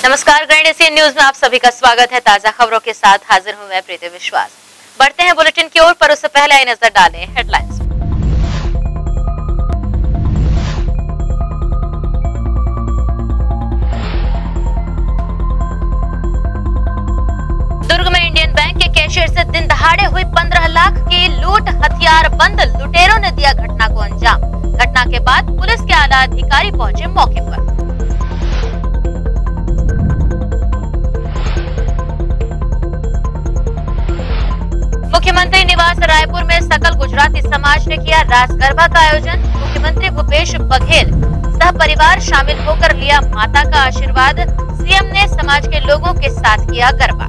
नमस्कार, grand Asian news में आप सभी का स्वागत है। ताजा खबरों के साथ हाजिर हूं मैं प्रीति विश्वास। बढ़ते हैं बुलेटिन की ओर, पर उससे पहले आई नजर डालें हेडलाइंस। दुर्ग में इंडियन बैंक के कैशियर से दिन दहाड़े हुई 15 लाख की लूट, हथियार बंद लुटेरों ने दिया घटना को अंजाम। घटना के बाद पुलिस के आला अधिकारी पहुंचे मौके पर। मुख्यमंत्री निवास रायपुर में सकल गुजराती समाज ने किया रास गरबा का आयोजन। मुख्यमंत्री भूपेश बघेल सह परिवार शामिल होकर लिया माता का आशीर्वाद। सीएम ने समाज के लोगों के साथ किया गरबा।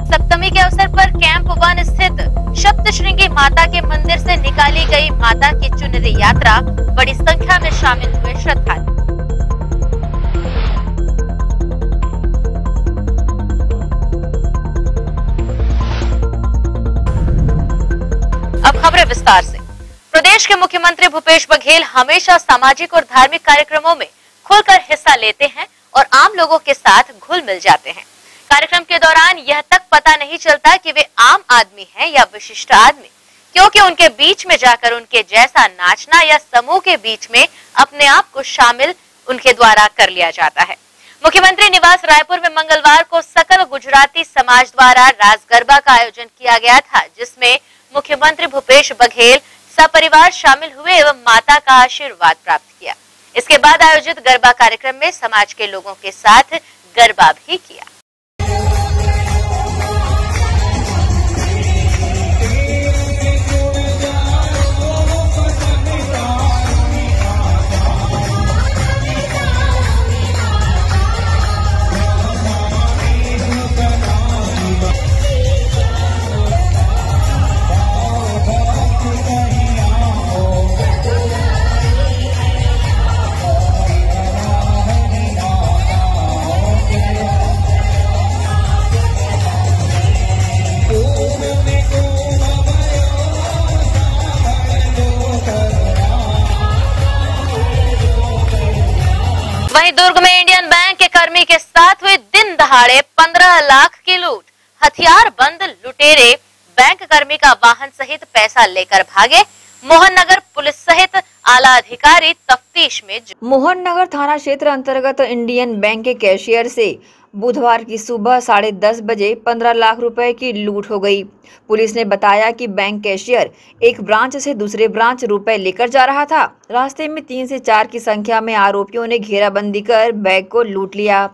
सप्तमी के अवसर पर कैंप 1 स्थित सप्तश्रृंगी माता के मंदिर से निकाली गई माता की चुनरी यात्रा। बड़ी संख्या में शामिल हुए श्रद्धालु। अब खबरें विस्तार से। प्रदेश के मुख्यमंत्री भूपेश बघेल हमेशा सामाजिक और धार्मिक कार्यक्रमों में खुलकर हिस्सा लेते हैं और आम लोगों के साथ घुल मिल जाते हैं। कार्यक्रम के दौरान यह तक पता नहीं चलता कि वे आम आदमी हैं या विशिष्ट आदमी, क्योंकि उनके बीच में जाकर उनके जैसा नाचना या समूह के बीच में अपने आप को शामिल उनके द्वारा कर लिया जाता है। मुख्यमंत्री निवास रायपुर में मंगलवार को सकल गुजराती समाज द्वारा रास गरबा का आयोजन किया गया था, जिसमें मुख्यमंत्री भूपेश बघेल सपरिवार शामिल हुए एवं माता का आशीर्वाद प्राप्त किया। इसके बाद आयोजित गरबा कार्यक्रम में समाज के लोगों के साथ गरबा भी किया। वहीं दुर्ग में इंडियन बैंक के कर्मी के साथ हुई दिन दहाड़े 15 लाख की लूट, हथियार बंद लुटेरे बैंक कर्मी का वाहन सहित पैसा लेकर भागे। मोहन नगर पुलिस सहित आला अधिकारी तफ्तीश में। मोहन नगर थाना क्षेत्र अंतर्गत इंडियन बैंक के कैशियर से बुधवार की सुबह 10:30 बजे 15 लाख रुपए की लूट हो गई। पुलिस ने बताया कि बैंक कैशियर एक ब्रांच से दूसरे ब्रांच रुपए लेकर जा रहा था। रास्ते में 3 से 4 की संख्या में आरोपियों ने घेराबंदी कर बैग को लूट लिया।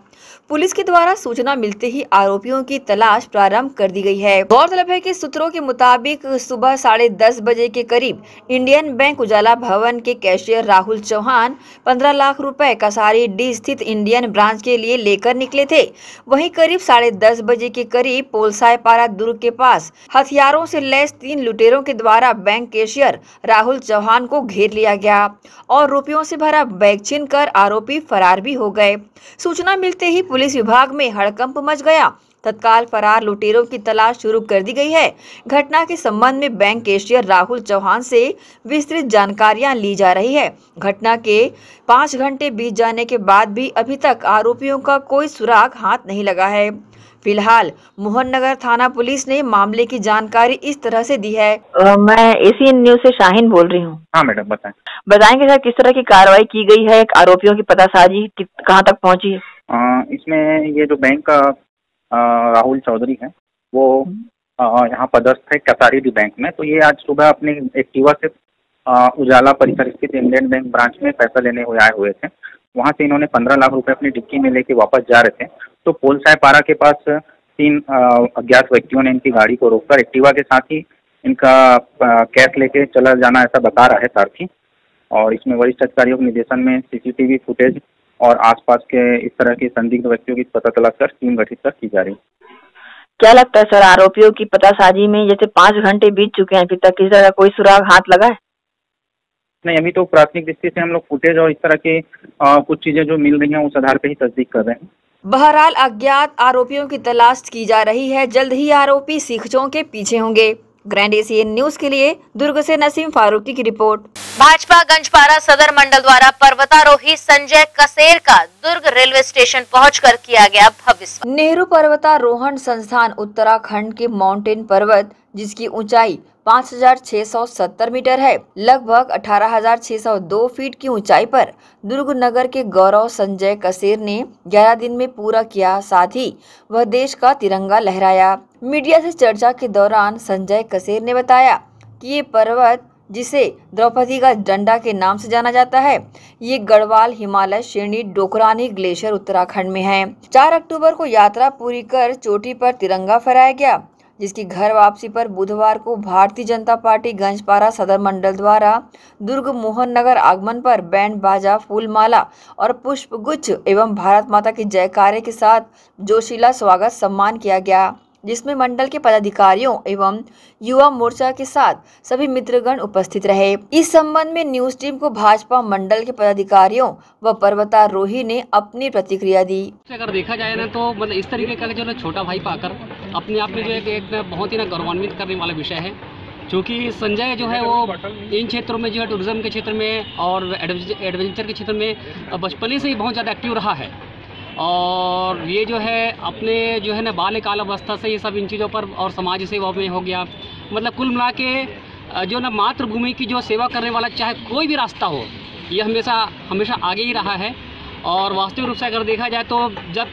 पुलिस के द्वारा सूचना मिलते ही आरोपियों की तलाश प्रारंभ कर दी गई है। गौरतलब है कि सूत्रों के मुताबिक सुबह 10:30 बजे के करीब इंडियन बैंक उजाला भवन के कैशियर राहुल चौहान 15 लाख रुपए कसारी डी स्थित इंडियन ब्रांच के लिए लेकर निकले थे। वहीं करीब 10:30 बजे के करीब पोलसायपारा दुर्ग के पास हथियारों से लैस 3 लुटेरों के द्वारा बैंक कैशियर राहुल चौहान को घेर लिया गया और रुपयों से भरा बैग छीनकर आरोपी फरार भी हो गए। सूचना मिलते ही पुलिस विभाग में हड़कंप मच गया। तत्काल फरार लुटेरों की तलाश शुरू कर दी गई है। घटना के संबंध में बैंक कैशियर राहुल चौहान से विस्तृत जानकारियां ली जा रही है। घटना के 5 घंटे बीत जाने के बाद भी अभी तक आरोपियों का कोई सुराग हाथ नहीं लगा है। फिलहाल मोहन नगर थाना पुलिस ने मामले की जानकारी इस तरह से दी है। मैं एशियन न्यूज से शाहीन बोल रही हूँ। हाँ मैडम, बताएं। बताएंगे सर किस तरह की कार्रवाई की गई है, आरोपियों की पतासाजी कहाँ तक पहुँची है? इसमें ये जो बैंक का राहुल चौधरी है वो यहाँ पदस्थ है कसारी डी बैंक में। तो ये आज सुबह अपने एक्टिवा से उजाला परिसर स्थित इंडियन बैंक ब्रांच में पैसा लेने आए हुए थे। वहाँ से इन्होंने 15 लाख रुपए अपनी डिक्की में लेके वापस जा रहे थे। तो पोलसायपारा के पास 3 अज्ञात व्यक्तियों ने इनकी गाड़ी को रोककर एक्टिवा के साथ ही इनका कैश लेके चला जाना ऐसा बता रहा है सारथी। और इसमें वरिष्ठ अधिकारियों के निर्देशन में सीसीटीवी फुटेज और आसपास के इस तरह के संदिग्ध व्यक्तियों की पता तलाश कर टीम गठित कर की जा रही। क्या लगता है सर, आरोपियों की पतासाजी में जैसे 5 घंटे बीत चुके हैं, अभी तक किसी तरह कोई सुराग हाथ लगा है? नहीं, अभी तो प्राथमिक दृष्टि से हम लोग फुटेज और इस तरह के कुछ चीजें जो मिल रही हैं उस आधार पर ही तस्दीक कर रहे हैं। बहरहाल अज्ञात आरोपियों की तलाश की जा रही है। जल्द ही आरोपी सीखचों के पीछे होंगे। ग्रैंड एशियन न्यूज के लिए दुर्ग से नसीम फारूकी की रिपोर्ट। भाजपा गंजपारा सदर मंडल द्वारा पर्वतारोही संजय कसेर का दुर्ग रेलवे स्टेशन पहुंचकर किया गया भव्य स्वागत। नेहरू पर्वतारोहण संस्थान उत्तराखंड के माउंटेन पर्वत जिसकी ऊंचाई 5,670 मीटर है, लगभग 18,602 फीट की ऊंचाई पर दुर्ग नगर के गौरव संजय कसेर ने 11 दिन में पूरा किया। साथ ही वह देश का तिरंगा लहराया। मीडिया से चर्चा के दौरान संजय कसेर ने बताया कि ये पर्वत जिसे द्रौपदी का डंडा के नाम से जाना जाता है, ये गढ़वाल हिमालय श्रेणी डोकरानी ग्लेशियर उत्तराखंड में है। 4 अक्टूबर को यात्रा पूरी कर चोटी पर तिरंगा फहराया गया, जिसकी घर वापसी पर बुधवार को भारतीय जनता पार्टी गंजपारा सदर मंडल द्वारा दुर्ग मोहन नगर आगमन पर बैंड बाजा, फूल माला और पुष्प गुच्छ एवं भारत माता की जयकारे के साथ जोशीला स्वागत सम्मान किया गया, जिसमें मंडल के पदाधिकारियों एवं युवा मोर्चा के साथ सभी मित्रगण उपस्थित रहे। इस संबंध में न्यूज टीम को भाजपा मंडल के पदाधिकारियों व पर्वतारोही ने अपनी प्रतिक्रिया दी। अगर देखा जाए ना तो मतलब इस तरीके का जो छोटा भाई पाकर अपने आप में जो एक बहुत ही ना गौरवान्वित करने वाला विषय है, क्योंकि संजय जो है वो इन क्षेत्रों में जो है टूरिज्म के क्षेत्र में और एडवेंचर के क्षेत्र में बचपन से ही बहुत ज़्यादा एक्टिव रहा है। और ये जो है अपने जो है ना बाल्यकाल अवस्था से ये सब इन चीज़ों पर और समाज सेवा में हो गया। मतलब कुल मिला के जो ना मातृभूमि की जो सेवा करने वाला चाहे कोई भी रास्ता हो, ये हमेशा आगे ही रहा है। और वास्तविक रूप से अगर देखा जाए तो जब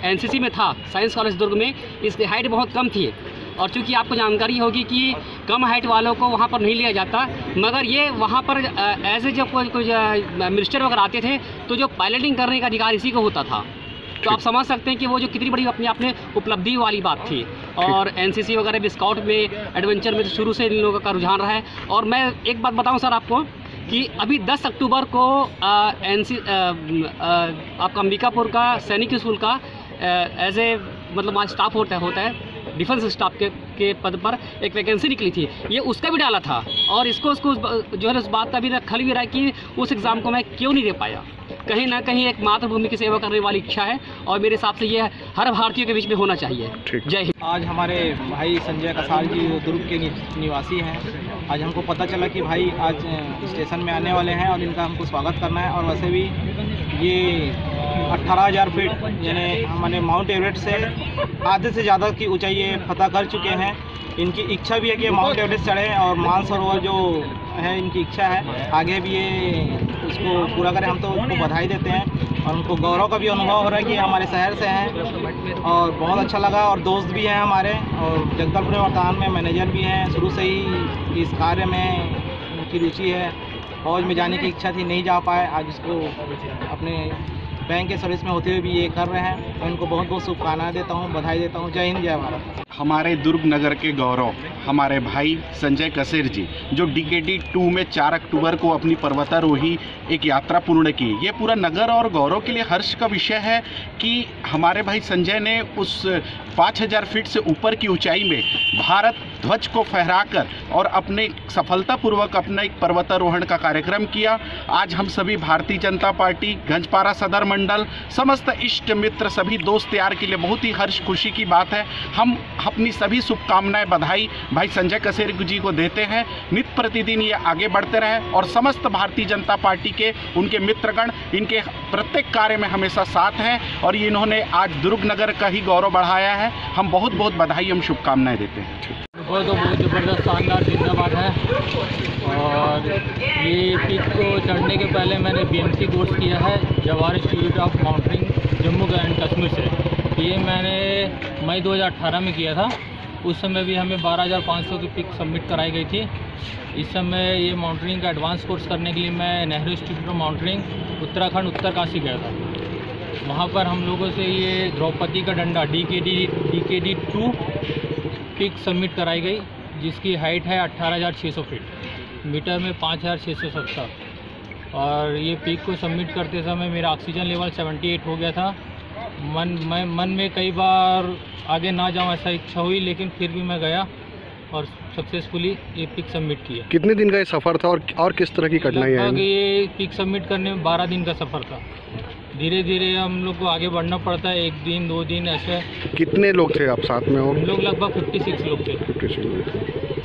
एनसीसी में था साइंस कॉलेज दुर्ग में, इसकी हाइट बहुत कम थी और चूँकि आपको जानकारी होगी कि कम हाइट वालों को वहाँ पर नहीं लिया जाता, मगर ये वहाँ पर ऐसे जब कोई मिनिस्टर वगैरह आते थे तो जो पायलटिंग करने का अधिकार इसी को होता था। तो आप समझ सकते हैं कि वो जो कितनी बड़ी अपने आप में उपलब्धि वाली बात थी। और एनसीसी वगैरह भी स्काउट में एडवेंचर में तो शुरू से इन लोगों का रुझान रहा है। और मैं एक बात बताऊं सर आपको कि अभी 10 अक्टूबर को आपका अंबिकापुर का सैनिक स्कूल का एज ए मतलब आज स्टाफ होता है डिफेंस स्टाफ के पद पर एक वैकेंसी निकली थी, ये उसका भी डाला था। और इसको जो है उस बात का भी खल भी रहा है कि उस एग्ज़ाम को मैं क्यों नहीं दे पाया। कहीं ना कहीं एक मातृभूमि की सेवा करने वाली इच्छा है और मेरे हिसाब से ये हर भारतीय के बीच में होना चाहिए। जय हिंद। आज हमारे भाई संजय कसार जी दुर्ग के निवासी हैं। आज हमको पता चला कि भाई आज स्टेशन में आने वाले हैं और इनका हमको स्वागत करना है। और वैसे भी ये 18,000 फीट यानी हमारे माउंट एवरेस्ट से आधे से ज़्यादा की ऊंचाई ये फतह कर चुके हैं। इनकी इच्छा भी है कि माउंट एवरेस्ट चढ़ें और मानसरोवर जो है इनकी इच्छा है आगे भी ये उसको पूरा करें। हम तो उनको बधाई देते हैं और उनको गौरव का भी अनुभव हो रहा है कि हमारे शहर से हैं और बहुत अच्छा लगा। और दोस्त भी हैं हमारे और जगदलपुर वर्तमान में मैनेजर भी हैं। शुरू से ही इस कार्य में उनकी रुचि है। फौज में जाने की इच्छा थी, नहीं जा पाए, आज उसको अपने बैंक के सर्विस में होते हुए भी ये कर रहे हैं। तो उनको बहुत बहुत शुभकामनाएं देता हूँ, बधाई देता हूँ। जय हिंद, जय भारत। हमारे दुर्ग नगर के गौरव हमारे भाई संजय कसेर जी जो DKD 2 में 4 अक्टूबर को अपनी पर्वतारोही एक यात्रा पूर्ण की। ये पूरा नगर और गौरव के लिए हर्ष का विषय है कि हमारे भाई संजय ने उस 5,000 फीट से ऊपर की ऊंचाई में भारत ध्वज को फहराकर और अपने सफलतापूर्वक अपना एक पर्वतारोहण का कार्यक्रम किया। आज हम सभी भारतीय जनता पार्टी गंजपारा सदर मंडल समस्त इष्ट मित्र सभी दोस्त यार के लिए बहुत ही हर्ष खुशी की बात है। हम अपनी सभी शुभकामनाएं बधाई भाई संजय कसेर जी को देते हैं। नित्य प्रतिदिन ये आगे बढ़ते रहें और समस्त भारतीय जनता पार्टी के उनके मित्रगण इनके प्रत्येक कार्य में हमेशा साथ हैं और इन्होंने आज दुर्ग नगर का ही गौरव बढ़ाया है। हम बहुत बहुत बधाई हम शुभकामनाएं देते हैं। बहुत ज़बरदस्त शानदार जिंदाबाद है। और ये पीक को चढ़ने के पहले मैंने BMC कोर्स किया है Jawahar institute of mountaineering Jammu and Kashmir से। ये मैंने मई 2018 में किया था। उस समय भी हमें 12,500 की पिक सबमिट कराई गई थी। इस समय ये माउंटेनिंग का एडवांस कोर्स करने के लिए मैं Nehru institute of mountaineering Uttarakhand Uttarkashi गया था। वहाँ पर हम लोगों से ये द्रौपदी का डंडा DKD 2 पिक सबमिट कराई गई, जिसकी हाइट है 18,600 फीट, मीटर में 5,670। और ये पिक को सबमिट करते समय मेरा ऑक्सीजन लेवल 78 हो गया था। मन में कई बार आगे ना जाऊं ऐसा इच्छा हुई, लेकिन फिर भी मैं गया और सक्सेसफुली ये पिक सबमिट किया। कितने दिन का ये सफ़र था और किस तरह की कठिनाई आई? ये पिक सबमिट करने में 12 दिन का सफ़र था। धीरे धीरे हम लोग को आगे बढ़ना पड़ता है, 1 दिन 2 दिन ऐसे। कितने लोग थे आप साथ में? और हम लोग लगभग 56 लोग थे। 56 लोग।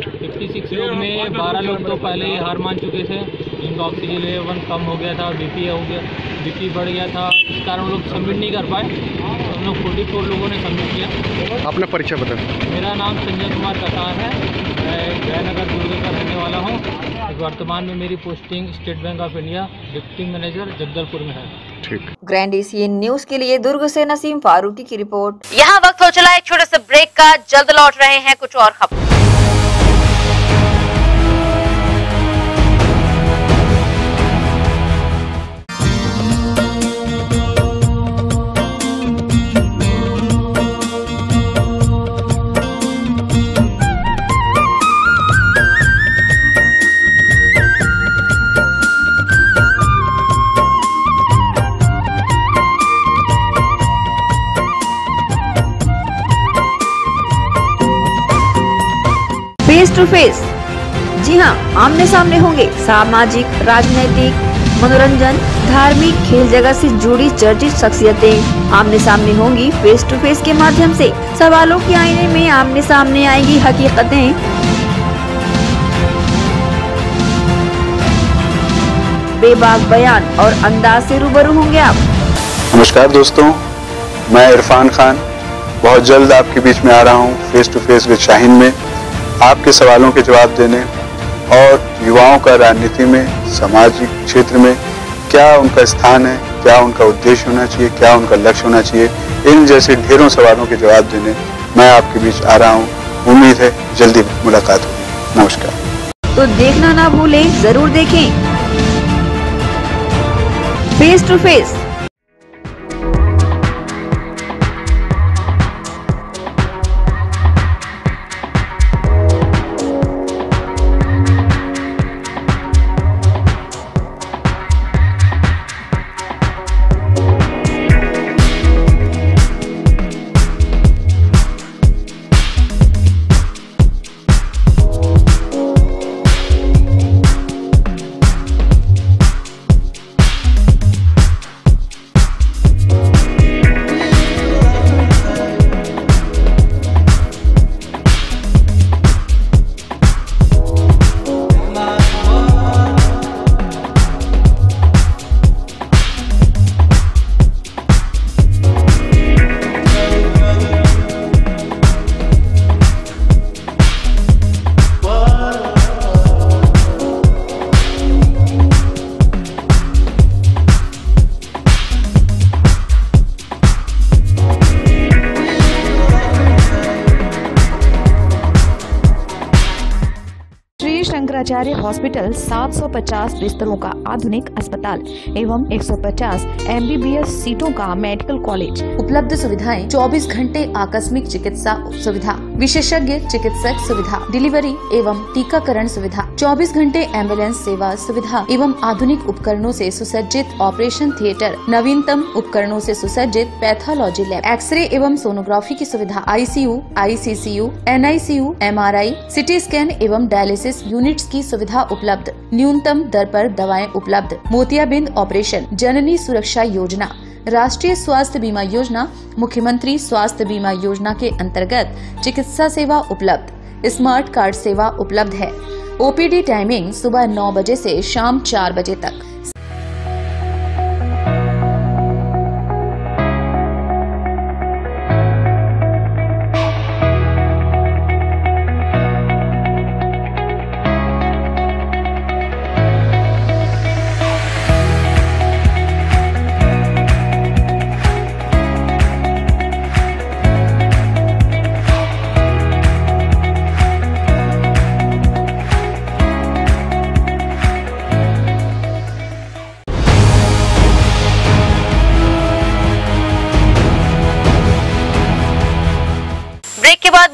46 लोग में 12 लोग तो पहले ही हार मान चुके थे, जिनका ऑक्सीजन लेवल कम हो गया था, बीपी बढ़ गया था, इस कारण लोग सबमिट नहीं कर पाए। हम लोग 44 लोगों ने सबमिट किया। अपना परिचय बताएं। मेरा नाम संजय कुमार कसार है, मैं जयनगर दुर्ग का रहने वाला हूँ। वर्तमान में मेरी posting state bank of India deputy manager Jagdalpur में है। ठीक। ग्रैंड एशियन न्यूज के लिए दुर्ग से नसीम फारूकी की रिपोर्ट। यहाँ वक्त हो चला एक छोटे से ब्रेक का, जल्द लौट रहे हैं कुछ और खबर। फेस टू फेस, जी हाँ, आमने सामने होंगे सामाजिक, राजनीतिक, मनोरंजन, धार्मिक, खेल जगत से जुड़ी चर्चित शख्सियतें आमने सामने होंगी। फेस टू फेस के माध्यम से सवालों के आईने में आमने सामने आएंगी हकीकतें। बेबाक बयान और अंदाज से रूबरू होंगे आप। नमस्कार दोस्तों, मैं इरफान खान बहुत जल्द आपके बीच में आ रहा हूँ face to face with Shaheen में, आपके सवालों के जवाब देने और युवाओं का राजनीति में, सामाजिक क्षेत्र में क्या उनका स्थान है, क्या उनका उद्देश्य होना चाहिए, क्या उनका लक्ष्य होना चाहिए, इन जैसे ढेरों सवालों के जवाब देने मैं आपके बीच आ रहा हूँ। उम्मीद है जल्दी मुलाकात होगी। नमस्कार। तो देखना ना भूलें, जरूर देखें face to face. Shankaracharya hospital 750 बिस्तरों का आधुनिक अस्पताल एवं 150 MBBS सीटों का मेडिकल कॉलेज। उपलब्ध सुविधाएं 24 घंटे आकस्मिक चिकित्सा सुविधा, विशेषज्ञ चिकित्सक सुविधा, डिलीवरी एवं टीकाकरण सुविधा, 24 घंटे एम्बुलेंस सेवा सुविधा एवं आधुनिक उपकरणों से सुसज्जित ऑपरेशन थिएटर, नवीनतम उपकरणों से सुसज्जित पैथोलॉजी लैब, एक्सरे एवं सोनोग्राफी की सुविधा, ICU, ICCU, NICU, MRI, CT scan एवं डायलिसिस यूनिट्स की सुविधा उपलब्ध। न्यूनतम दर पर दवाएं उपलब्ध। मोतियाबिंद ऑपरेशन, जननी सुरक्षा योजना, राष्ट्रीय स्वास्थ्य बीमा योजना, मुख्यमंत्री स्वास्थ्य बीमा योजना के अंतर्गत चिकित्सा सेवा उपलब्ध। स्मार्ट कार्ड सेवा उपलब्ध है। OPD टाइमिंग सुबह 9 बजे से शाम 4 बजे तक।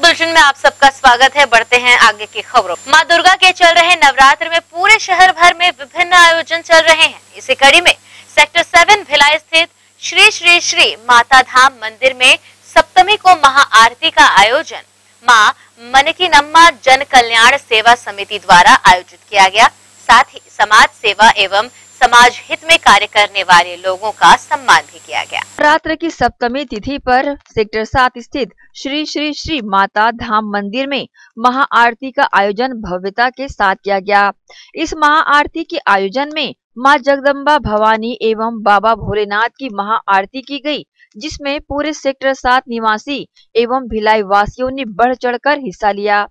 बुलेटिन में आप सबका स्वागत है। बढ़ते हैं आगे की खबरों। मां दुर्गा के चल रहे नवरात्र में पूरे शहर भर में विभिन्न आयोजन चल रहे हैं। इसी कड़ी में सेक्टर 7 भिलाई स्थित श्री श्री श्री माता धाम मंदिर में सप्तमी को महाआरती का आयोजन मां मनकीनम्मा जन कल्याण सेवा समिति द्वारा आयोजित किया गया। साथ ही समाज सेवा एवं समाज हित में कार्य करने वाले लोगों का सम्मान भी किया गया। नवरात्र की सप्तमी तिथि पर सेक्टर 7 स्थित श्री श्री श्री माता धाम मंदिर में महाआरती का आयोजन भव्यता के साथ किया गया। इस महाआरती के आयोजन में मां जगदम्बा भवानी एवं बाबा भोलेनाथ की महाआरती की गई, जिसमें पूरे सेक्टर 7 निवासी एवं भिलाई वासियों ने बढ़ चढ़कर हिस्सा लिया।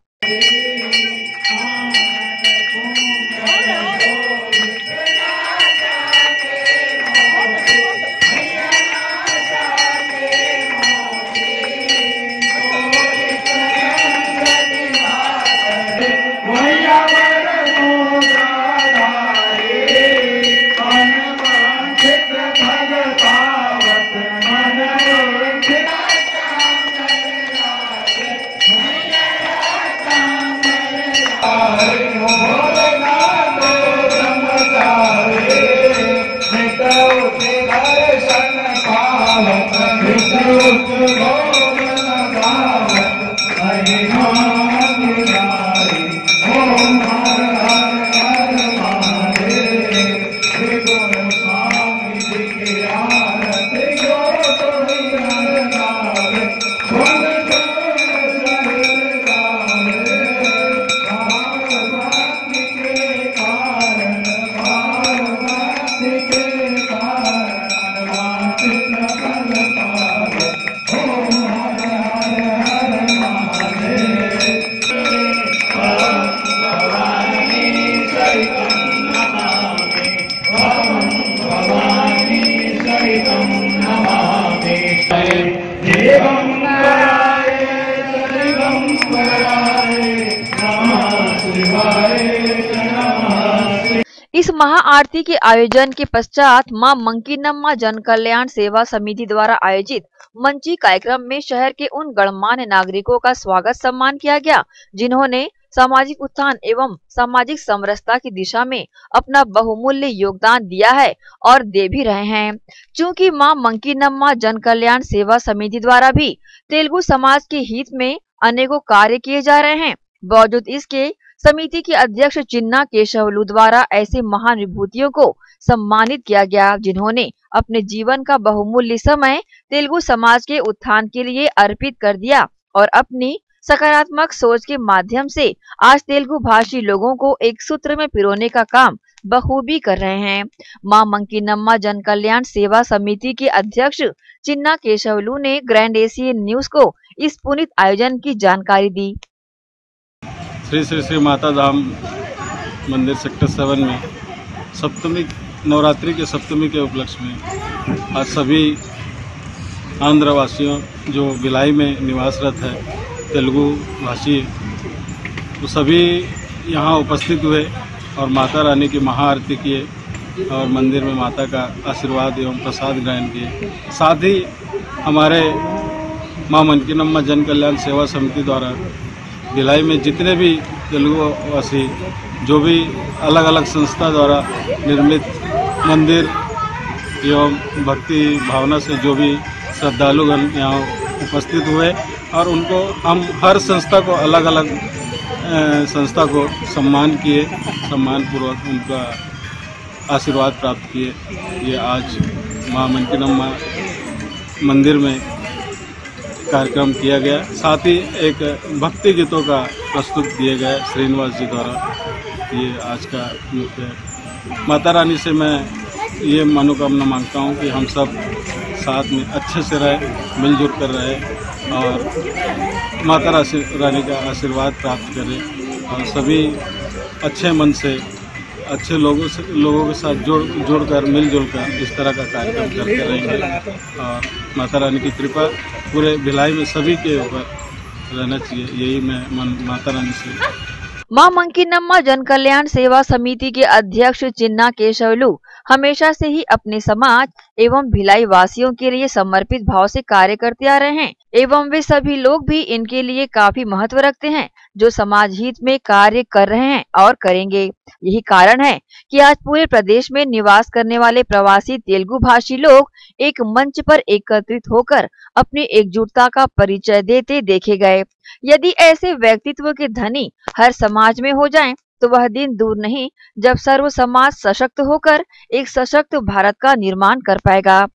इस महाआरती के आयोजन के पश्चात मां मंकीनम्मा जन कल्याण सेवा समिति द्वारा आयोजित मंची कार्यक्रम में शहर के उन गणमान्य नागरिकों का स्वागत सम्मान किया गया, जिन्होंने सामाजिक उत्थान एवं सामाजिक समरसता की दिशा में अपना बहुमूल्य योगदान दिया है और दे भी रहे हैं। चूँकि मां मंकीनम्मा जन कल्याण सेवा समिति द्वारा भी तेलुगु समाज के हित में अनेकों कार्य किए जा रहे हैं, बावजूद इसके समिति के अध्यक्ष चिन्ना केशवलू द्वारा ऐसे महान विभूतियों को सम्मानित किया गया, जिन्होंने अपने जीवन का बहुमूल्य समय तेलुगु समाज के उत्थान के लिए अर्पित कर दिया और अपनी सकारात्मक सोच के माध्यम से आज तेलुगु भाषी लोगों को एक सूत्र में पिरोने का काम बखूबी कर रहे हैं। मां मंकीनम्मा जन कल्याण सेवा समिति के अध्यक्ष चिन्ना केशवलू ने ग्रैंड एशियन न्यूज को इस पुनीत आयोजन की जानकारी दी। श्री श्री श्री माता धाम मंदिर सेक्टर 7 में सप्तमी नवरात्रि के सप्तमी के उपलक्ष्य में आज सभी आंध्र वासियों जो भिलाई में निवासरत है तेलुगु भाषी तो सभी यहाँ उपस्थित हुए और माता रानी की महाआरती किए और मंदिर में माता का आशीर्वाद एवं प्रसाद ग्रहण किए। साथ ही हमारे मां मंकीनम्मा जन कल्याण सेवा समिति द्वारा भिलाई में जितने भी तेलुगु वासी जो भी अलग अलग संस्था द्वारा निर्मित मंदिर एवं भक्ति भावना से जो भी श्रद्धालुगण यहाँ उपस्थित हुए और उनको हम हर संस्था को अलग अलग संस्था को सम्मान किए, सम्मानपूर्वक उनका आशीर्वाद प्राप्त किए। ये आज मां मंकीनम्मा मंदिर में कार्यक्रम किया गया। साथ ही एक भक्ति गीतों का प्रस्तुत किए गए श्रीनिवास जी द्वारा। ये आज का मुख्य माता रानी से मैं ये मनोकामना मांगता हूँ कि हम सब साथ में अच्छे से रहे, मिलजुल कर रहे और माता रानी का आशीर्वाद प्राप्त करें और सभी अच्छे मन से अच्छे लोगों के साथ जोड़कर मिलजुल कर इस तरह का कार्यक्रम करते रहेंगे और माता रानी की कृपा पूरे भिलाई में सभी के ऊपर रहना चाहिए। यही मैं माता रानी से। मां मंकीनम्मा जन कल्याण सेवा समिति के अध्यक्ष चिन्ना केशवलू हमेशा से ही अपने समाज एवं भिलाई वासियों के लिए समर्पित भाव से कार्य करते आ रहे हैं एवं वे सभी लोग भी इनके लिए काफी महत्व रखते हैं, जो समाज हित में कार्य कर रहे हैं और करेंगे। यही कारण है कि आज पूरे प्रदेश में निवास करने वाले प्रवासी तेलुगु भाषी लोग एक मंच पर एकत्रित होकर अपनी एकजुटता का परिचय देते देखे गए। यदि ऐसे व्यक्तित्व के धनी हर समाज में हो जाएं, तो वह दिन दूर नहीं जब सर्व समाज सशक्त होकर एक सशक्त भारत का निर्माण कर पाएगा।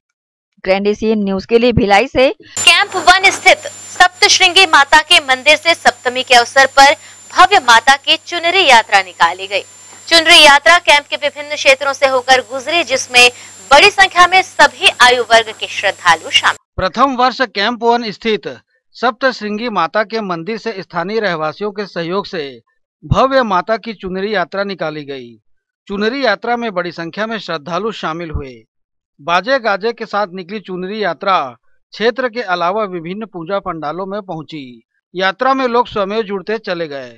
ग्रैंड एशियन न्यूज के लिए भिलाई से कैंप 1 स्थित सप्तश्रृंगी माता के मंदिर से सप्तमी के अवसर पर भव्य माता की चुनरी यात्रा निकाली गई। चुनरी यात्रा कैंप के विभिन्न क्षेत्रों से होकर गुजरी, जिसमें बड़ी संख्या में सभी आयु वर्ग के श्रद्धालु शामिल। प्रथम वर्ष कैंप 1 स्थित सप्तश्रृंगी माता के मंदिर से स्थानीय रहवासियों के सहयोग से भव्य माता की चुनरी यात्रा निकाली गई। चुनरी यात्रा में बड़ी संख्या में श्रद्धालु शामिल हुए। बाजे गाजे के साथ निकली चुनरी यात्रा क्षेत्र के अलावा विभिन्न पूजा पंडालों में पहुंची। यात्रा में लोग स्वयं जुड़ते चले गए।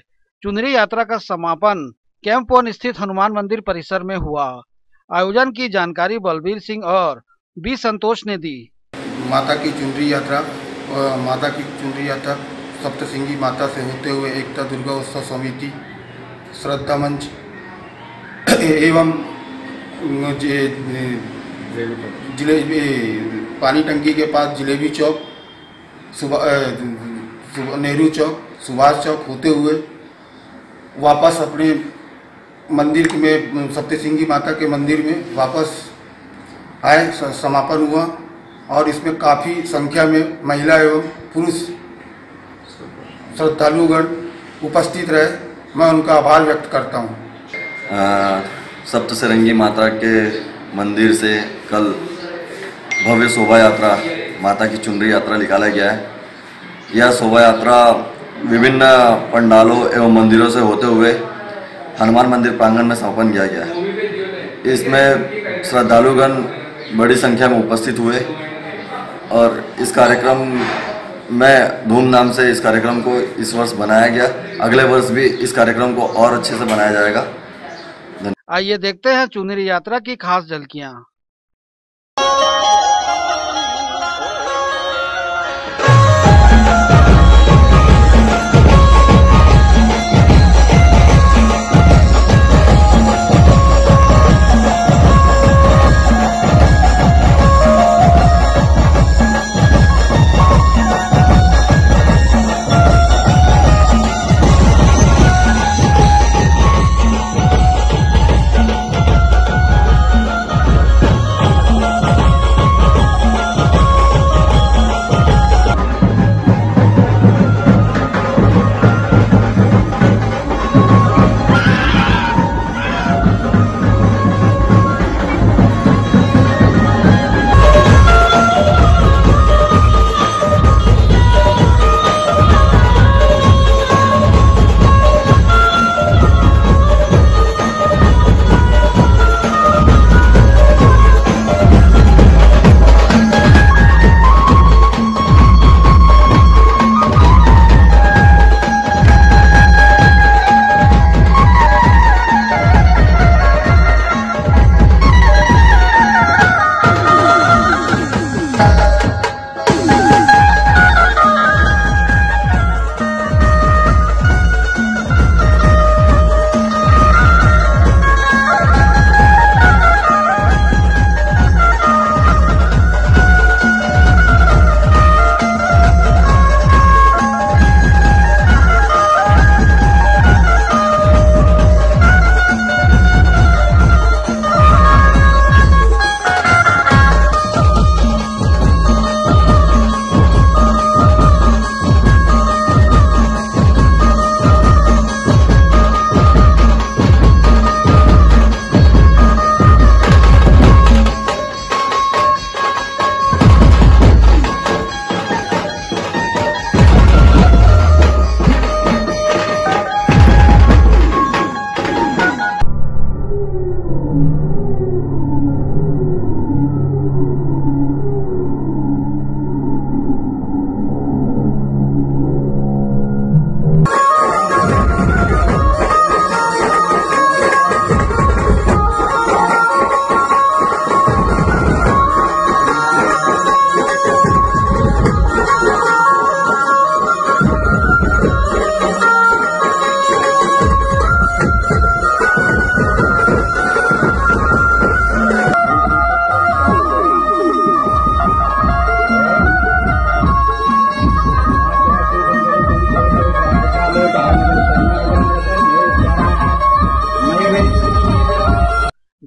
चुनरी यात्रा का समापन कैंप 1 स्थित हनुमान मंदिर परिसर में हुआ। आयोजन की जानकारी बलबीर सिंह और बी संतोष ने दी। माता की चुनरी यात्रा सप्तश्रृंगी माता से होते हुए एकता दुर्गा उत्सव समिति, श्रद्धा मंच एवं जिलेबी पानी टंकी के पास जिलेबी चौक, नेहरू चौक, सुभाष चौक होते हुए वापस अपने मंदिर में सप्तश्रृंगी माता के मंदिर में वापस आए। समापन हुआ और इसमें काफ़ी संख्या में महिला एवं पुरुष श्रद्धालुगण उपस्थित रहे। मैं उनका आभार व्यक्त करता हूँ। सप्तश्रृंगी माता के मंदिर से कल भव्य शोभा यात्रा माता की चुनरी यात्रा निकाला गया है। यह शोभा यात्रा विभिन्न पंडालों एवं मंदिरों से होते हुए हनुमान मंदिर प्रांगण में समापन किया गया है। इसमें श्रद्धालुगण बड़ी संख्या में उपस्थित हुए और इस कार्यक्रम में धूमधाम से इस कार्यक्रम को इस वर्ष बनाया गया। अगले वर्ष भी इस कार्यक्रम को और अच्छे से बनाया जाएगा। आइए देखते हैं चुनरी यात्रा की खास झलकियां।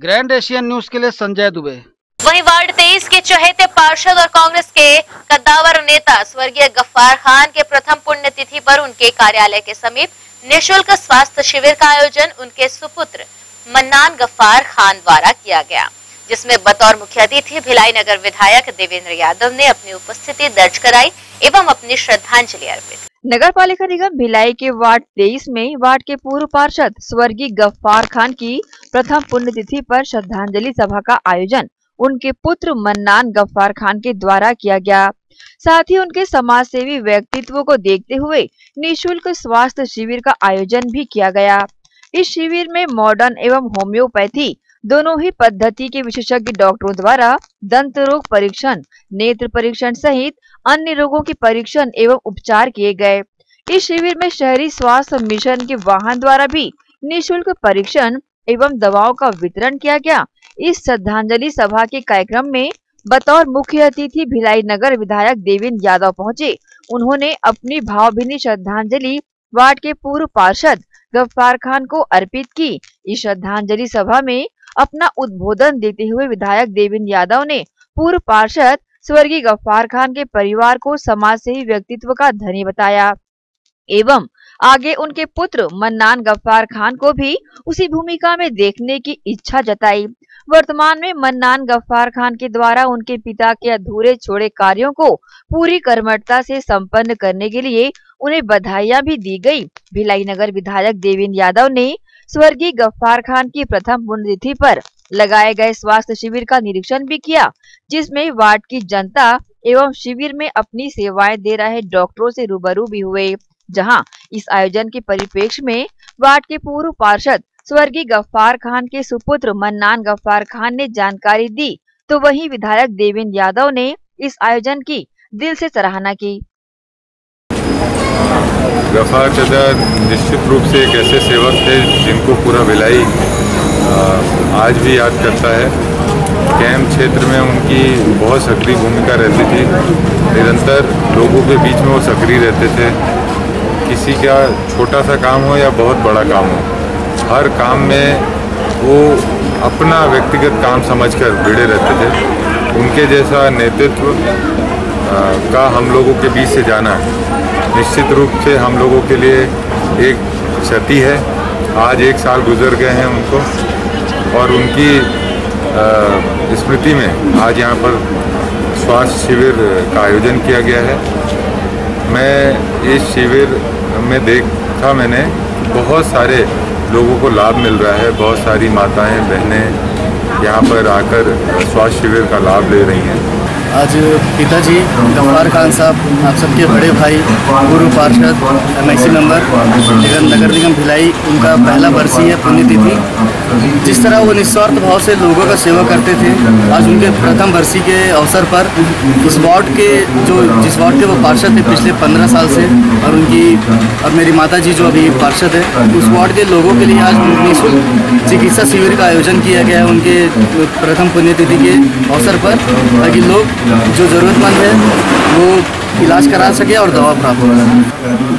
ग्रैंड एशियन न्यूज के लिए संजय दुबे। वहीं वार्ड 23 के चहेते पार्षद और कांग्रेस के कद्दावर नेता स्वर्गीय गफ्फार खान के प्रथम पुण्यतिथि पर उनके कार्यालय के समीप निःशुल्क स्वास्थ्य शिविर का आयोजन उनके सुपुत्र मन्नान गफ्फार खान द्वारा किया गया, जिसमें बतौर मुख्य अतिथि भिलाई नगर विधायक देवेंद्र यादव ने अपनी उपस्थिति दर्ज कराई एवं अपनी श्रद्धांजलि अर्पित। नगर पालिका निगम भिलाई के वार्ड 23 में वार्ड के पूर्व पार्षद स्वर्गीय गफ्फार खान की प्रथम पुण्यतिथि पर श्रद्धांजलि सभा का आयोजन उनके पुत्र मन्नान गफ्फार खान के द्वारा किया गया। साथ ही उनके समाज सेवी व्यक्तित्व को देखते हुए निःशुल्क स्वास्थ्य शिविर का आयोजन भी किया गया। इस शिविर में मॉडर्न एवं होम्योपैथी दोनों ही पद्धति के विशेषज्ञ डॉक्टरों द्वारा दंत रोग परीक्षण, नेत्र परीक्षण सहित अन्य रोगों के परीक्षण एवं उपचार किए गए। इस शिविर में शहरी स्वास्थ्य मिशन के वाहन द्वारा भी निःशुल्क परीक्षण एवं दवाओं का वितरण किया गया। इस श्रद्धांजलि सभा के कार्यक्रम में बतौर मुख्य अतिथि भिलाई नगर विधायक देवेंद्र यादव पहुंचे। उन्होंने अपनी भावभीनी श्रद्धांजलि वार्ड के पूर्व पार्षद गफ्फार खान को अर्पित की। इस श्रद्धांजलि सभा में अपना उद्बोधन देते हुए विधायक देवेंद्र यादव ने पूर्व पार्षद स्वर्गीय गफ्फार खान के परिवार को समाज सेवी व्यक्तित्व का धनी बताया एवं आगे उनके पुत्र मन्नान गफ्फार खान को भी उसी भूमिका में देखने की इच्छा जताई। वर्तमान में मन्नान गफ्फार खान के द्वारा उनके पिता के अधूरे छोड़े कार्यों को पूरी कर्मठता से संपन्न करने के लिए उन्हें बधाइयां भी दी गई। भिलाई नगर विधायक देवेंद्र यादव ने स्वर्गीय गफ्फार खान की प्रथम पुण्यतिथि पर लगाए गए स्वास्थ्य शिविर का निरीक्षण भी किया, जिसमें वार्ड की जनता एवं शिविर में अपनी सेवाएं दे रहे डॉक्टरों से रूबरू भी हुए। जहां इस आयोजन के परिप्रेक्ष्य में वार्ड के पूर्व पार्षद स्वर्गीय गफ्फार खान के सुपुत्र मन्नान गफ्फार खान ने जानकारी दी, तो वहीं विधायक देवेंद्र यादव ने इस आयोजन की दिल से सराहना की। गफ्फार चाचा निश्चित रूप से एक ऐसे सेवक थे जिनको पूरा भिलाई आज भी याद करता है। कैंप क्षेत्र में उनकी बहुत सक्रिय भूमिका रहती थी। निरंतर लोगों के बीच में वो सक्रिय रहते थे। किसी का छोटा सा काम हो या बहुत बड़ा काम हो, हर काम में वो अपना व्यक्तिगत काम समझकर भिड़े रहते थे। उनके जैसा नेतृत्व का हम लोगों के बीच से जाना निश्चित रूप से हम लोगों के लिए एक क्षति है। आज 1 साल गुजर गए हैं उनको, और उनकी स्मृति में आज यहाँ पर स्वास्थ्य शिविर का आयोजन किया गया है। मैं इस शिविर में देखा मैंने बहुत सारे लोगों को लाभ मिल रहा है। बहुत सारी माताएं बहनें यहाँ पर आकर स्वास्थ्य शिविर का लाभ ले रही हैं। आज पिताजी गफ्फार खान साहब, आप सबके बड़े भाई, पूर्व पार्षद, MIC मेंबर, नगर निगम भिलाई, उनका पहला बरसी है पुण्यतिथि। जिस तरह वो निस्वार्थ भाव से लोगों का सेवा करते थे, आज उनके प्रथम बरसी के अवसर पर इस वार्ड के जिस वार्ड के वो पार्षद थे पिछले 15 साल से, और मेरी माता जी जो अभी पार्षद है, उस वार्ड के लोगों के लिए आज निःशुल्क चिकित्सा शिविर का आयोजन किया गया है उनके प्रथम पुण्यतिथि के अवसर पर, ताकि लोग जो ज़रूरतमंद है वो इलाज करा सके और दवा प्राप्त हो।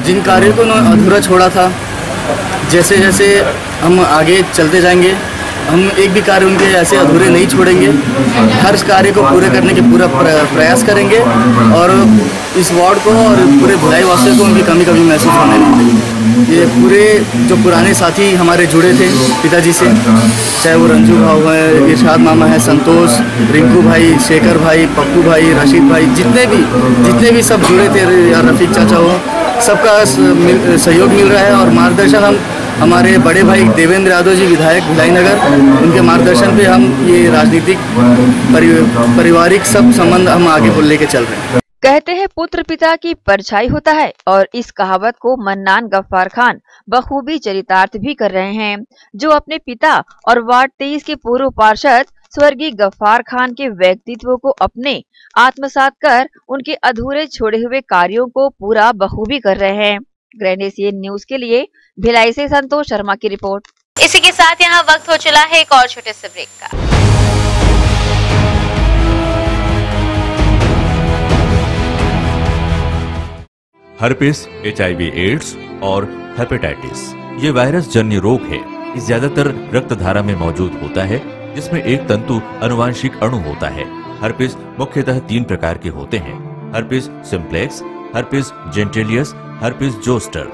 जिन कार्यों को उन्होंने अधूरा छोड़ा था, जैसे जैसे हम आगे चलते जाएंगे, हम एक भी कार्य उनके ऐसे अधूरे नहीं छोड़ेंगे। हर कार्य को पूरे करने के पूरा प्रयास करेंगे और इस वार्ड को और पूरे भिलाई वासियों को उनकी कमी कभी महसूस होने नहीं देंगे। ये पूरे जो पुराने साथी हमारे जुड़े थे पिताजी से, चाहे वो रंजू भाव है, इरशाद मामा है, संतोष, रिंकू भाई, शेखर भाई, पप्पू भाई, रशीद भाई, जितने भी सब जुड़े थे, या रफीक चाचा हो, सबका सहयोग मिल रहा है और मार्गदर्शन हमारे बड़े भाई देवेंद्र यादव जी विधायक भिलाई नगर, उनके मार्गदर्शन पे हम ये राजनीतिक पारिवारिक सब संबंध हम आगे लेके चल रहे हैं। कहते हैं पुत्र पिता की परछाई होता है, और इस कहावत को मन्नान गफ्फार खान बखूबी चरितार्थ भी कर रहे हैं, जो अपने पिता और वार्ड 23 के पूर्व पार्षद स्वर्गीय गफ्फार खान के व्यक्तित्व को अपने आत्मसात कर उनके अधूरे छोड़े हुए कार्यों को पूरा बखूबी कर रहे हैं। ग्रैंड एशियन न्यूज के लिए भिलाई से संतोष शर्मा की रिपोर्ट। इसी के साथ यहाँ वक्त हो चला है एक और छोटे से ब्रेक का। हर्पिस, HIV एड्स और हेपेटाइटिस ये वायरस जन्य रोग है। ये ज्यादातर रक्त धारा में मौजूद होता है, जिसमें एक तंतु अनुवांशिक अणु होता है। हर्पिस मुख्यतः 3 प्रकार के होते हैं: herpes simplex, herpes genitalis, herpes zoster.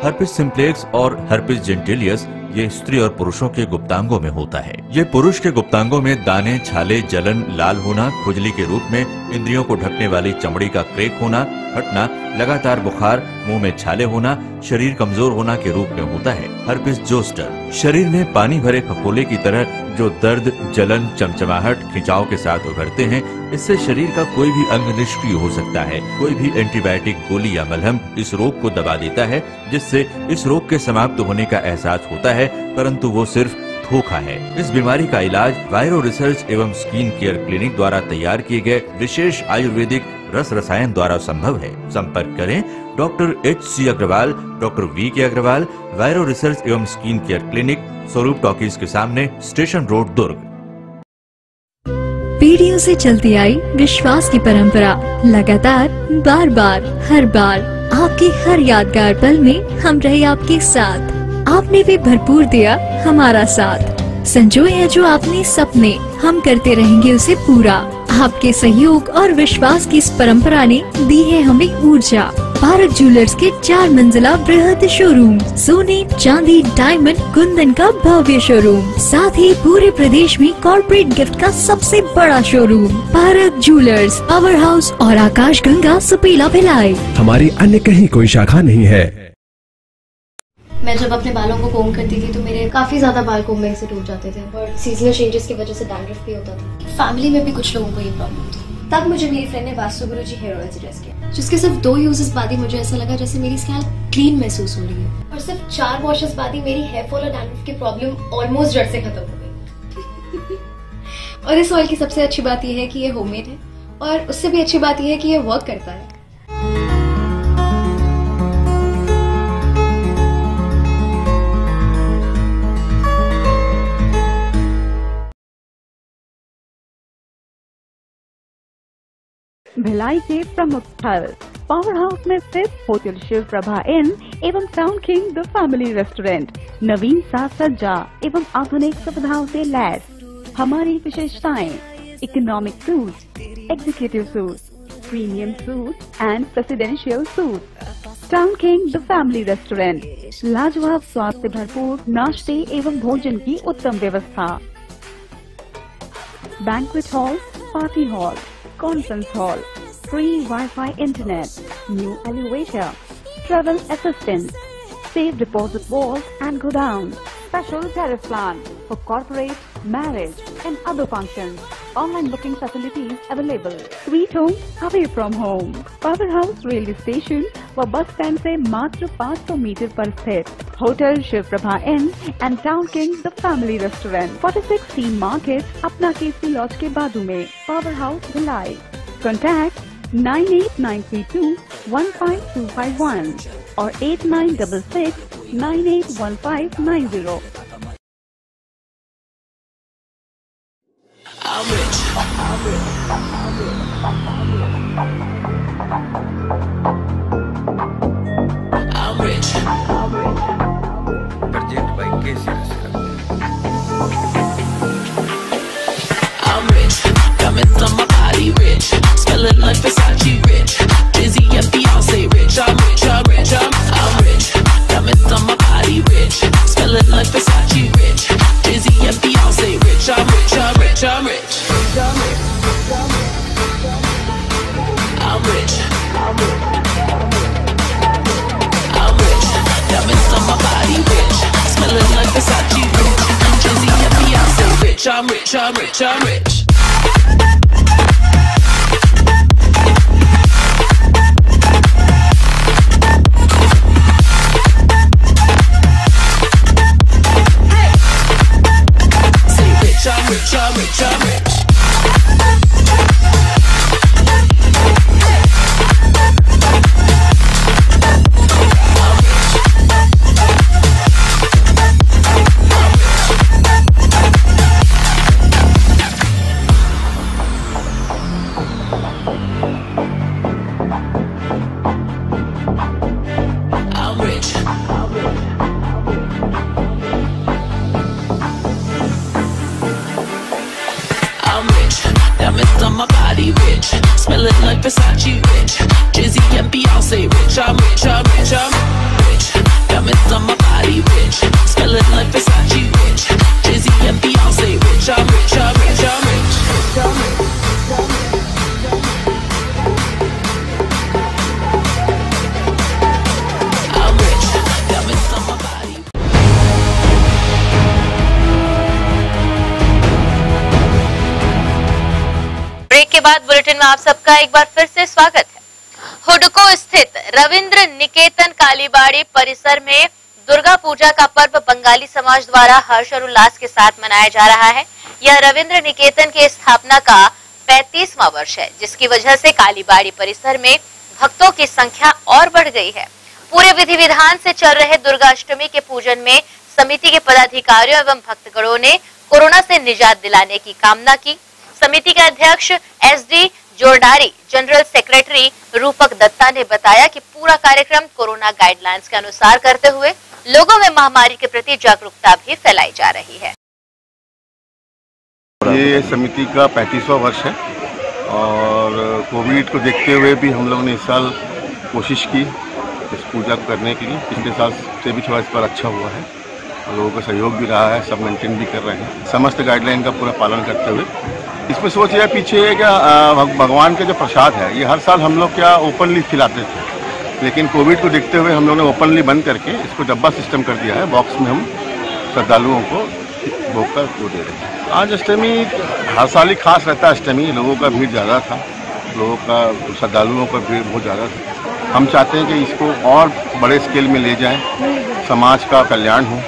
Herpes simplex और हर्पिस जेंटिलियस ये स्त्री और पुरुषों के गुप्तांगों में होता है। ये पुरुष के गुप्तांगों में दाने, छाले, जलन, लाल होना, खुजली के रूप में, इंद्रियों को ढकने वाली चमड़ी का क्रेक होना, फटना, लगातार बुखार, मुंह में छाले होना, शरीर कमजोर होना के रूप में होता है। हर्पिस जोस्टर शरीर में पानी भरे खपोले की तरह जो दर्द, जलन, चमचमाहट, खिंचाव के साथ उभरते हैं। इससे शरीर का कोई भी अंग निष्क्रिय हो सकता है। कोई भी एंटीबायोटिक, गोली या मलहम इस रोग को दबा देता है, जिससे इस रोग के समाप्त होने का एहसास होता है, परंतु वो सिर्फ धोखा है। इस बीमारी का इलाज वायरो रिसर्च एवं स्किन केयर क्लिनिक द्वारा तैयार किए गए विशेष आयुर्वेदिक रस रसायन द्वारा संभव है। संपर्क करें doctor HC Agarwal, doctor VK Agarwal, viro research एवं skin care clinic, Swaroop talkies के सामने, स्टेशन रोड, दुर्ग। पीढ़ियों से चलती आई विश्वास की परंपरा लगातार, बार बार, हर बार आपके हर यादगार पल में हम रहे आपके साथ। आपने भी भरपूर दिया हमारा साथ। संजोए हैं जो आपने सपने, हम करते रहेंगे उसे पूरा। आपके सहयोग और विश्वास की इस परंपरा ने दी है हमें ऊर्जा। भारत ज्वेलर्स के 4 मंजिला बृहद शोरूम, सोने, चांदी, डायमंड, कुंदन का भव्य शोरूम, साथ ही पूरे प्रदेश में कॉर्पोरेट गिफ्ट का सबसे बड़ा showroom. Bharat jewellers, power house और आकाश गंगा, सुपेला, भिलाई। हमारी अन्य कहीं कोई शाखा नहीं है। मैं जब अपने बालों को कोम करती थी तो मेरे काफी ज्यादा बाल कोम्बिंग से टूट जाते थे और सीजनल चेंजेस की वजह से डैंड्रफ भी होता था। फैमिली में भी कुछ लोगों को ये प्रॉब्लम थी। तब मुझे मेरी फ्रेंड ने वास्तु गुरुजी हेयर ऑयल सजेस्ट किया, जिसके सिर्फ 2 यूजेस बाद ही मुझे ऐसा लगा जैसे मेरी स्कैल्प क्लीन महसूस हो रही है, और सिर्फ 4 वॉशेस बाद ही मेरी हेयर फॉल और डैंड्रफ की प्रॉब्लम ऑलमोस्ट जड़ से खत्म हो गई। और इस ऑयल की सबसे अच्छी बात यह है कि ये होममेड है, और उससे भी अच्छी बात यह है कि ये वर्क करता है। भिलाई के प्रमुख स्थल पावर हाउस में स्थित होटल शिव प्रभा इन एवं town king the family restaurant नवीन साज सज्जा एवं आधुनिक सुविधाओं से लैस। हमारी विशेषताएं: economic suite, executive suite, premium suite and presidential suite. Town king the family restaurant, लाजवाब स्वाद से भरपूर नाश्ते एवं भोजन की उत्तम व्यवस्था। Banquet hall, party hall, conference hall, free Wi-Fi internet, new elevator, travel assistance, safe deposit vault and godown, special tariff plan for corporate, marriage and other functions. Online booking facilities available. Sweet home away from home. Power House railway station व bus stand से मात्र 500 metre पर स्थित hotel Shiv Prabha inn and town king the family restaurant, 46 team market, अपना KC laws के बाजू में। Power house Bhilai. Contact 98932 15251 और 8966 981590। Project by KC. I'm rich, diamonds on my body rich, smelling like Versace rich, Dizzy and Beyonce rich. I'm rich, I'm rich, I'm rich, diamonds on my body rich, smelling like Versace rich, Dizzy and Beyonce rich. I'm rich, I'm rich, I'm rich, I'm rich, I'm rich, diamonds on my body rich, smelling like Versace rich, Dizzy and Beyonce rich. I'm rich, I'm rich, I'm rich. I'm rich, I'm rich, I'm rich. Versace rich. Jizzy and Beyonce rich. I'm rich, I'm rich, I'm rich. Diamonds on my body rich. Smelling like Versace rich. Jizzy and Beyonce rich. I'm rich, I'm rich, I'm rich. I'm rich. Diamonds on my body. Break के बाद bulletin में आप सबका एक बार फिर से स्वागत है। हुडको स्थित रविंद्र निकेतन कालीबाड़ी परिसर में दुर्गा पूजा का पर्व बंगाली समाज द्वारा हर्ष और उल्लास के साथ मनाया जा रहा है। यह रविंद्र निकेतन की स्थापना का 35वां वर्ष है, जिसकी वजह से कालीबाड़ी परिसर में भक्तों की संख्या और बढ़ गई है। पूरे विधि विधान से चल रहे दुर्गाष्टमी के पूजन में समिति के पदाधिकारियों एवं भक्तगणों ने कोरोना से निजात दिलाने की कामना की। समिति के अध्यक्ष SD जोरडारी, जनरल सेक्रेटरी रूपक दत्ता ने बताया कि पूरा कार्यक्रम कोरोना गाइडलाइंस के अनुसार करते हुए लोगों में महामारी के प्रति जागरूकता भी फैलाई जा रही है। ये समिति का 35वां वर्ष है और कोविड को देखते हुए भी हम लोगों ने इस साल कोशिश की इस पूजा को करने के लिए। पिछले साल से भी थोड़ा इस बार अच्छा हुआ है, लोगों का सहयोग भी रहा है, सब मेंटेन भी कर रहे हैं समस्त गाइडलाइन का पूरा पालन करते हुए। इसमें सोच यह पीछे है क्या भगवान का जो प्रसाद है ये हर साल हम लोग क्या ओपनली खिलाते थे, लेकिन कोविड को देखते हुए हम लोगों ने ओपनली बंद करके इसको डब्बा सिस्टम कर दिया है। बॉक्स में हम श्रद्धालुओं को भोग कर वो दे रहे हैं। आज अष्टमी हर साल ही खास रहता है। अष्टमी लोगों का भीड़ ज़्यादा था, लोगों का श्रद्धालुओं का भीड़ बहुत ज़्यादा था। हम चाहते हैं कि इसको और बड़े स्केल में ले जाएं, समाज का कल्याण हो।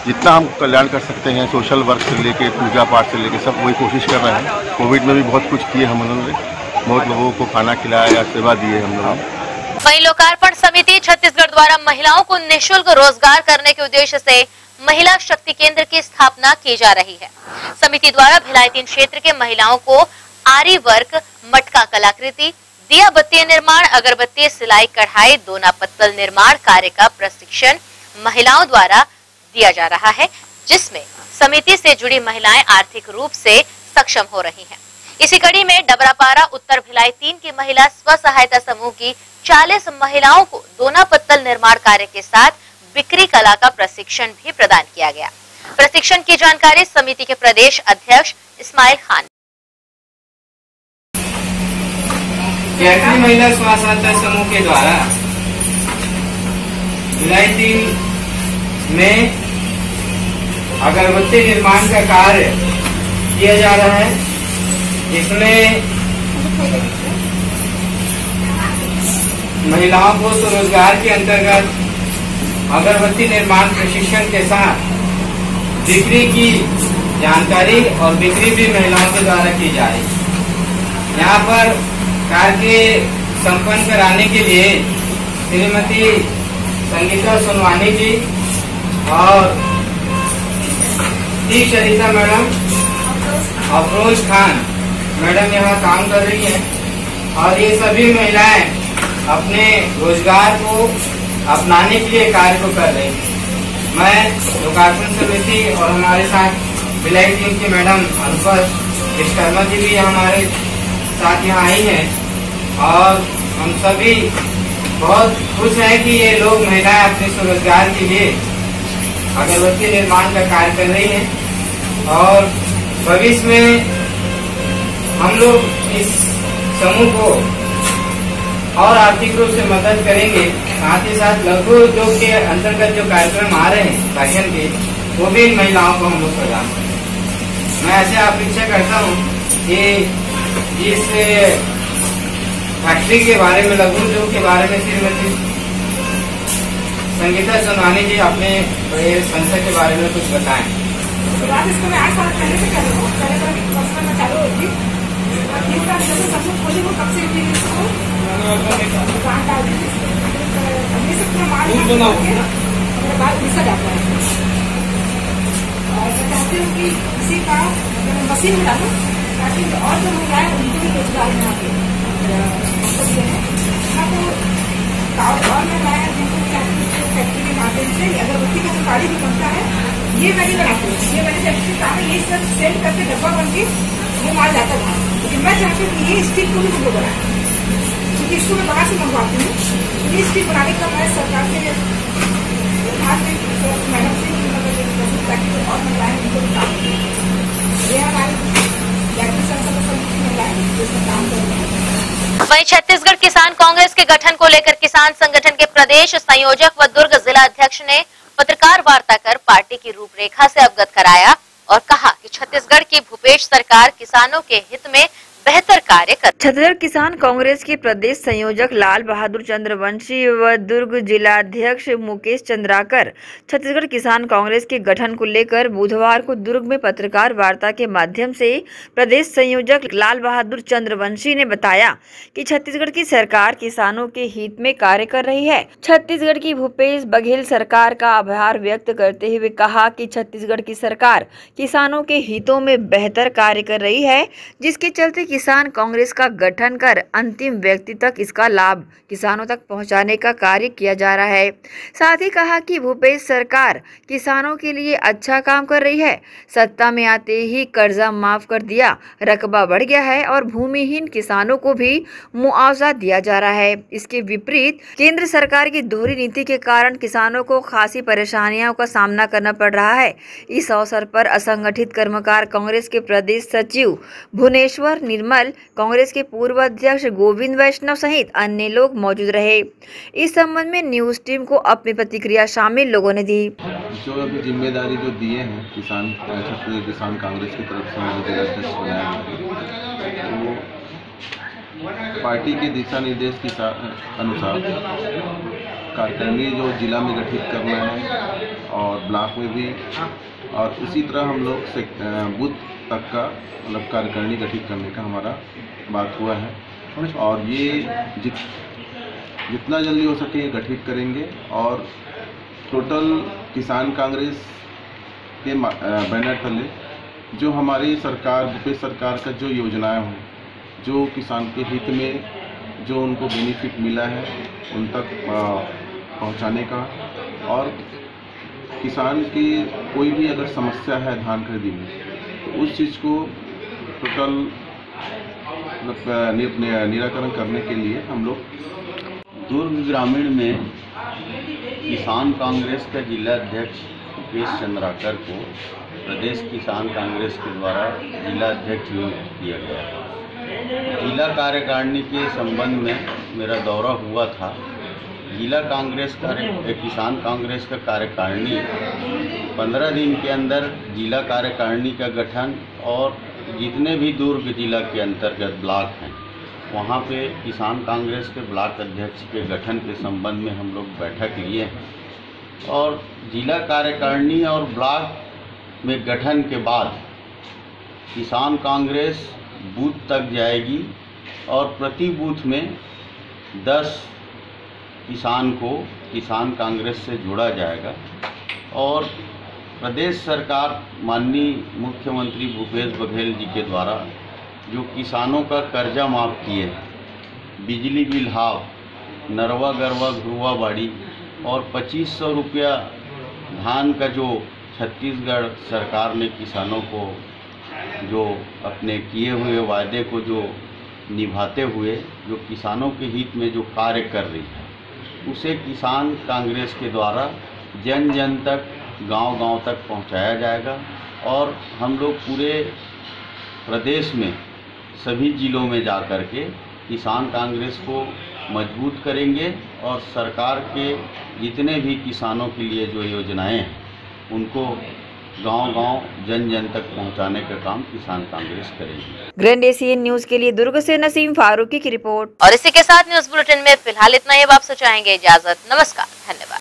जितना हम कल्याण कर सकते हैं सोशल वर्क से लेके पूजा पाठ से लेके सब वही कोशिश कर रहे हैं। कोविड में भी बहुत कुछ किए हम लोगों ने, बहुत लोगों को खाना खिलाया, सेवा दी है हम लोगों ने। वहीं लोकार्पण समिति छत्तीसगढ़ द्वारा महिलाओं को निःशुल्क रोजगार करने के उद्देश्य से महिला शक्ति केंद्र की स्थापना की जा रही है। समिति द्वारा भिलाई 3 क्षेत्र के महिलाओं को आरी वर्क, मटका कलाकृति, दिया बत्ती निर्माण, अगरबत्ती, सिलाई कढ़ाई, दोना पत्तल निर्माण कार्य का प्रशिक्षण महिलाओं द्वारा दिया जा रहा है, जिसमें समिति से जुड़ी महिलाएं आर्थिक रूप से सक्षम हो रही हैं। इसी कड़ी में डबरापारा उत्तर भिलाई 3 की महिला स्व सहायता समूह की 40 महिलाओं को दोना पत्तल निर्माण कार्य के साथ बिक्री कला का प्रशिक्षण भी प्रदान किया गया। प्रशिक्षण की जानकारी समिति के प्रदेश अध्यक्ष इस्माइल खान। महिला स्व सहायता समूह के द्वारा भिलाई 3 में अगरबत्ती निर्माण का कार्य किया जा रहा है। इसमें महिलाओं को स्वरोजगार के अंतर्गत अगरबत्ती निर्माण प्रशिक्षण के साथ बिक्री की जानकारी और बिक्री भी महिलाओं के द्वारा की जा रही है। यहाँ पर कार्य संपन्न कराने के लिए श्रीमती संगीता सोनवानी जी और T Sharita madam, Afroz Khan madam यहाँ काम कर रही हैं और ये सभी महिलाएं अपने रोजगार को अपनाने के लिए कार्य को कर रही हैं। मैं लोकार्पण समिति और हमारे साथ भिलाई 3 की मैडम अनुपम विश्वकर्मा जी भी हमारे साथ यहाँ आई हैं और हम सभी बहुत खुश हैं कि ये लोग महिलाएं अपने स्वरोजगार के लिए अगरबत्ती निर्माण का कार्य कर रही हैं और भविष्य में हम लोग इस समूह को और आर्थिक रूप से मदद करेंगे। साथ ही साथ लघु उद्योग के अंतर्गत जो कार्यक्रम आ रहे हैं फैशन के, वो भी इन महिलाओं को हम लोग प्रदान करेंगे। मैं ऐसे अपेक्षा करता हूँ कि इस फैक्ट्री के बारे में, लघु उद्योग के बारे में श्रीमती संगीता सोनवानी जी अपने संस्था के बारे में कुछ बताएं। इसको मैं 8 साल पहले से कर रही हूँ, पहले मैं चालू होती इस साल जब समूह खोली वो कब से इसको ग्रांट डाल दी थी, सबका माल घुसा जाता है और मैं चाहती हूँ कि किसी का मशीन में डालूँ ताकि और जो महिलाएं उनको भी रोजगार यहाँ पे और महिलाएं जिनको फैक्ट्री के माध्यम से अगरबत्ती का जो गाड़ी भी बनता है ये मैंने बनाती हूँ। ये मैंने फैक्ट्री काम है, ये सब सेल करके डब्बा बन के वो माल जाता था, लेकिन मैं चाहती हूँ कि ये स्टिक को भी मुझे बनाए इसको मैं बाहर से मंगवाती हूँ। लिस्ट बनाने का मैं सरकार से मैडम से ताकि और महिलाएं उनको ये हमारी जिसका काम कर रहे हैं। वहीं छत्तीसगढ़ किसान कांग्रेस के गठन को लेकर किसान संगठन के प्रदेश संयोजक व दुर्ग जिला अध्यक्ष ने पत्रकार वार्ता कर पार्टी की रूपरेखा से अवगत कराया और कहा कि छत्तीसगढ़ की भूपेश सरकार किसानों के हित में बेहतर कार्य कर। छत्तीसगढ़ किसान कांग्रेस के प्रदेश संयोजक लाल बहादुर चंद्रवंशी व दुर्ग जिलाध्यक्ष मुकेश चंद्राकर छत्तीसगढ़ किसान कांग्रेस के गठन को लेकर बुधवार को दुर्ग में पत्रकार वार्ता के माध्यम से प्रदेश संयोजक लाल बहादुर चंद्रवंशी ने बताया कि छत्तीसगढ़ की सरकार किसानों के हित में कार्य कर रही है। छत्तीसगढ़ की भूपेश बघेल सरकार का आभार व्यक्त करते हुए कहा कि छत्तीसगढ़ की सरकार किसानों के हितों में बेहतर कार्य कर रही है, जिसके चलते किसान कांग्रेस का गठन कर अंतिम व्यक्ति तक इसका लाभ किसानों तक पहुंचाने का कार्य किया जा रहा है। साथ ही कहा कि भूपेश सरकार किसानों के लिए अच्छा काम कर रही है। सत्ता में आते ही कर्जा माफ कर दिया, रकबा बढ़ गया है और भूमिहीन किसानों को भी मुआवजा दिया जा रहा है। इसके विपरीत केंद्र सरकार की दोहरी नीति के कारण किसानों को खासी परेशानियों का सामना करना पड़ रहा है। इस अवसर पर असंगठित कर्मकार कांग्रेस के प्रदेश सचिव भुवनेश्वर निर्मल, कांग्रेस के पूर्व अध्यक्ष गोविंद वैष्णव सहित अन्य लोग मौजूद रहे। इस संबंध में न्यूज टीम को अपनी प्रतिक्रिया शामिल लोगों ने दी। जो अभी जिम्मेदारी जो दिए हैं छत्तीसगढ़ किसान कांग्रेस की तरफ से मुझे जिलाध्यक्ष बनाया गया, तो पार्टी के दिशा निर्देश के अनुसार कार्यकारिणी जो जिला में गठित करना है और ब्लॉक में भी, और उसी तरह हम लोग बूथ तक का मतलब कार्यकारिणी गठित करने का हमारा बात हुआ है और ये जितना जल्दी हो सके गठित करेंगे और टोटल किसान कांग्रेस के बैनर तले जो हमारी सरकार भूपेश सरकार का जो योजनाएं हों, जो किसान के हित में जो उनको बेनिफिट मिला है उन तक पहुंचाने का, और किसान की कोई भी अगर समस्या है धान खरीदी में तो उस चीज़ को टोटल निराकरण करने के लिए हम लोग दुर्ग ग्रामीण में किसान कांग्रेस का जिला अध्यक्ष मुकेश चंद्राकर को प्रदेश किसान कांग्रेस के द्वारा जिला अध्यक्ष नियुक्त किया गया। जिला कार्यकारिणी के संबंध में मेरा दौरा हुआ था। जिला कांग्रेस किसान कांग्रेस का कार्यकारिणी 15 दिन के अंदर जिला कार्यकारिणी का गठन और जितने भी दुर्ग जिला के अंतर्गत ब्लॉक हैं वहाँ पे किसान कांग्रेस के ब्लॉक अध्यक्ष के गठन के संबंध में हम लोग बैठक लिए हैं और जिला कार्यकारिणी और ब्लॉक में गठन के बाद किसान कांग्रेस बूथ तक जाएगी और प्रति बूथ में 10 किसान को किसान कांग्रेस से जोड़ा जाएगा और प्रदेश सरकार माननीय मुख्यमंत्री भूपेश बघेल जी के द्वारा जो किसानों का कर्जा माफ़ किए, बिजली बिल हाफ, नरवा गरवा घुरुआ बाड़ी और 2500 रुपया धान का जो छत्तीसगढ़ सरकार ने किसानों को जो अपने किए हुए वायदे को जो निभाते हुए जो किसानों के हित में जो कार्य कर रही है उसे किसान कांग्रेस के द्वारा जन जन तक गांव-गांव तक पहुंचाया जाएगा और हम लोग पूरे प्रदेश में सभी जिलों में जा कर के किसान कांग्रेस को मजबूत करेंगे और सरकार के जितने भी किसानों के लिए जो योजनाएं हैं उनको गांव-गांव जन जन तक पहुंचाने का काम किसान कांग्रेस करेगी। ग्रैंड एशियन न्यूज के लिए दुर्ग से नसीम फारूकी की रिपोर्ट। और इसी के साथ न्यूज बुलेटिन में फिलहाल इतना ही। अब आपसे चाहेंगे इजाजत। नमस्कार, धन्यवाद।